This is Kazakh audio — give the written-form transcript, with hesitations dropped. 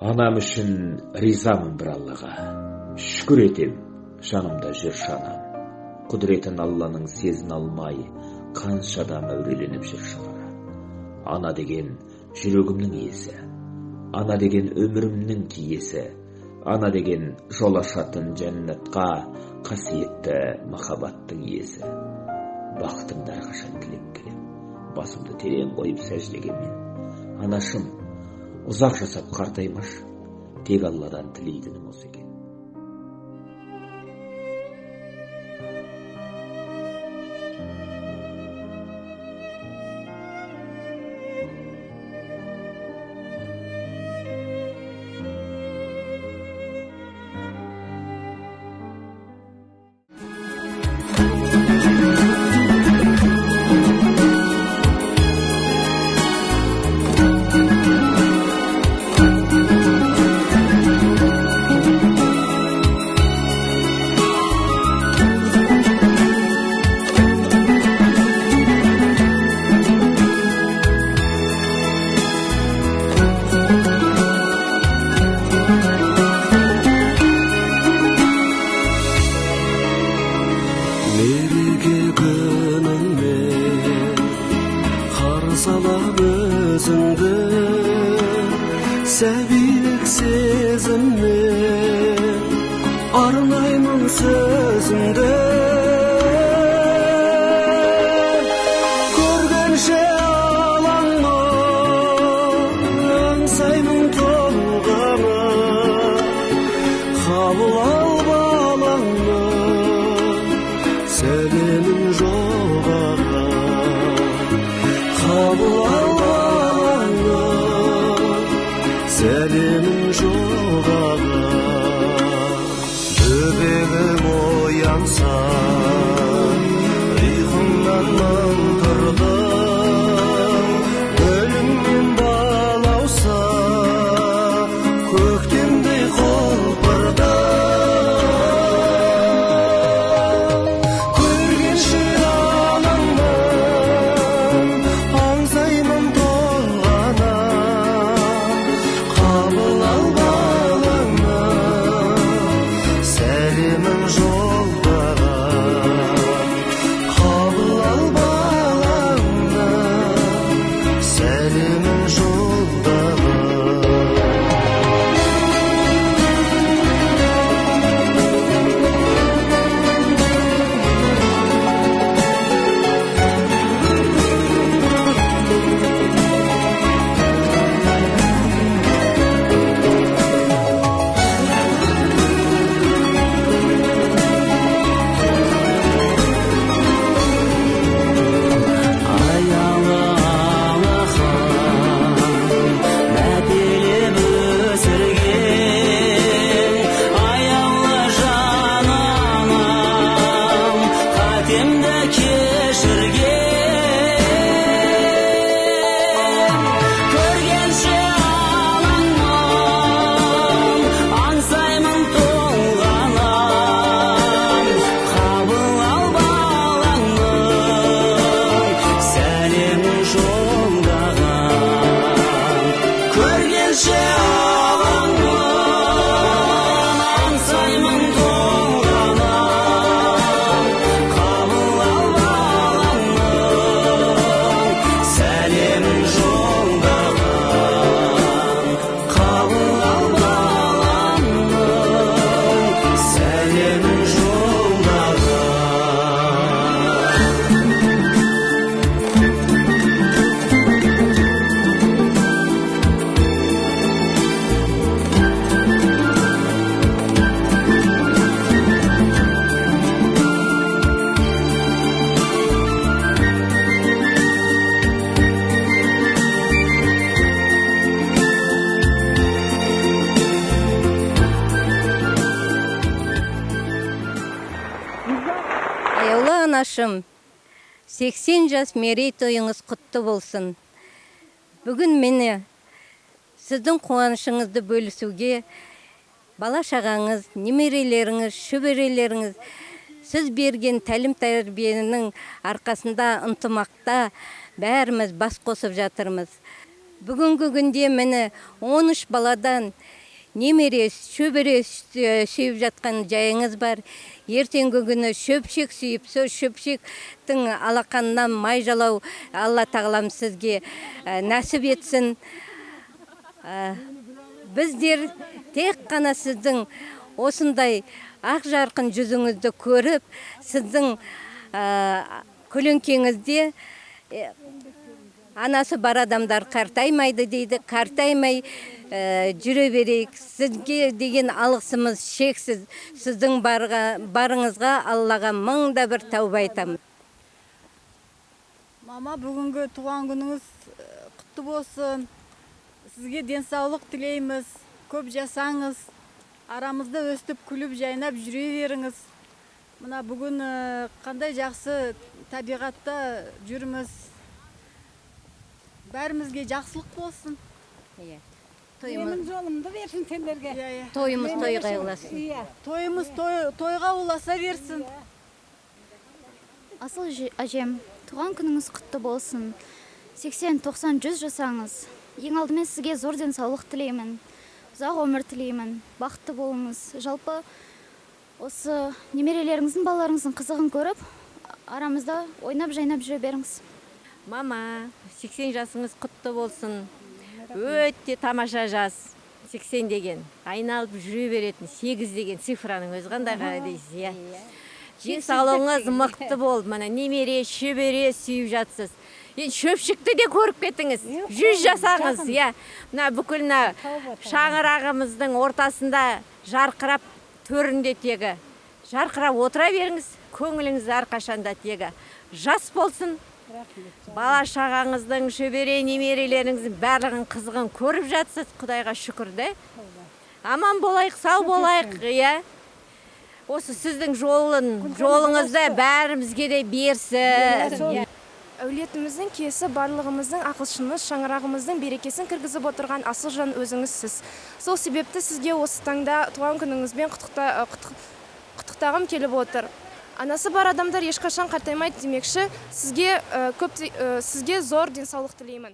Анам үшін ризамын бір Аллаға. Шүкір етем, жанымда жүр шанам. Құдіретін Алланың сезін алмай, қанша адам әуреленіп жүр шығар. Ана деген жүрегімнің иесі, ана деген өмірімнің киесі, ана деген жол ашатын жәннатқа, қасиетті махаббаттың иесі. Бақытымды әрқашан тілеп келем, басымды терең қойып сәждеге мен. Анашым, ұзақ жасап қартаймаш, тек Алладан тілейтінім осы екен. Сәбилік сезіммен арнаймын сөзімді, көргенше алаңы аңсаймын толғаны, қабыл ал балаңы сәлемін жоғаға, қабыл ал сәлемін жоғаға. Бөбегім оянса, ұйқымнан мың тұрдым, өлімнен балауса, көктемдей құлпырдым. Көргенше алаңнан аңсаймын толғана, қабыл ал балаңа сәлемін жолдаға, қабыл ал балаңа сәлемін жолдаға. Анашым, 80 жас мерейтойыңыз құтты болсын. Бүгін мені сіздің қуанышыңызды бөлісуге бала шағаңыз, немерелеріңіз, шөберелеріңіз, сіз берген тәлім тәрбиенің арқасында ынтымақта бәріміз бас қосып жатырмыз. Бүгінгі күнде мені 13 баладан немере, шөбере сүйіп жатқан жайыңыз бар. Ертеңгі күні шөпшек сүйіп, сол шөпшектің алақанынан май жалау Алла тағалам сізге нәсіп етсін. Біздер тек қана сіздің осындай ақ жарқын жүзіңізді көріп, сіздің көлеңкеңізде анасы бар адамдар қартаймайды дейді, қартаймай жүре берейік. Сізге деген алғысымыз шексіз. Сіздің барыңызға Аллаға мыңда бір тәуба айтамын. Мама, бүгінгі туған күніңіз құтты болсын. Сізге денсаулық тілейміз. Көп жасаңыз. Арамызда өстіп күліп жайнап жүре беріңіз. Мына бүгін қандай жақсы табиғатта жүрміз. Бәрімізге жақсылық болсын. Менің жолымды берсін сендерге. Тойымыз тойға ұласын. Тойымыз тойға ұласа берсін. Асыл әжем, туған күніңіз құтты болсын. 80-90-100 жасаңыз. Ең алдымен сізге зор денсаулық тілеймін. Ұзақ өмір тілеймін. Бақытты болыңыз. Жалпы осы немерелеріңіздің, балаларыңыздың қызығын көріп, арамызда ойнап жайнап жүре беріңіз. Мама, 80 жасыңыз құтты болсын. Өте тамаша жас. 80 деген. Айналып жүре беретін 8 деген цифраның өзі қандай дейсіз, иә. Денсаулығыңыз мықты бол. Мына немере, шөбере сүйіп жатсыз. Енді шөпшікті де көріп кетіңіз. 100 жасаңыз, иә. Мына бүкіл шаңырағымыздың ортасында жарқырап төрінде тегі. Жарқырап отыра беріңіз. Көңіліңіз әрқашанда тегі жас болсын. Бала шағаңыздың, шөбере немерелеріңіздің барлығын қызығын көріп жатсыз. Құдайға шүкір де. Аман болайық, сау болайық, иә. Осы сіздің жолыңызды бәрімізге де берсін. Әулетіміздің киесі барлығымыздың ақылшыны, шаңырағымыздың берекесін кіргізіп отырған асыл жан өзіңізсіз. Сол себепті сізге осы таңда туған күніңізбен құттықтағым келіп отыр. Анасы бар адамдар ешқашан қартаймайды демекші, сізге зор денсаулық тілеймін.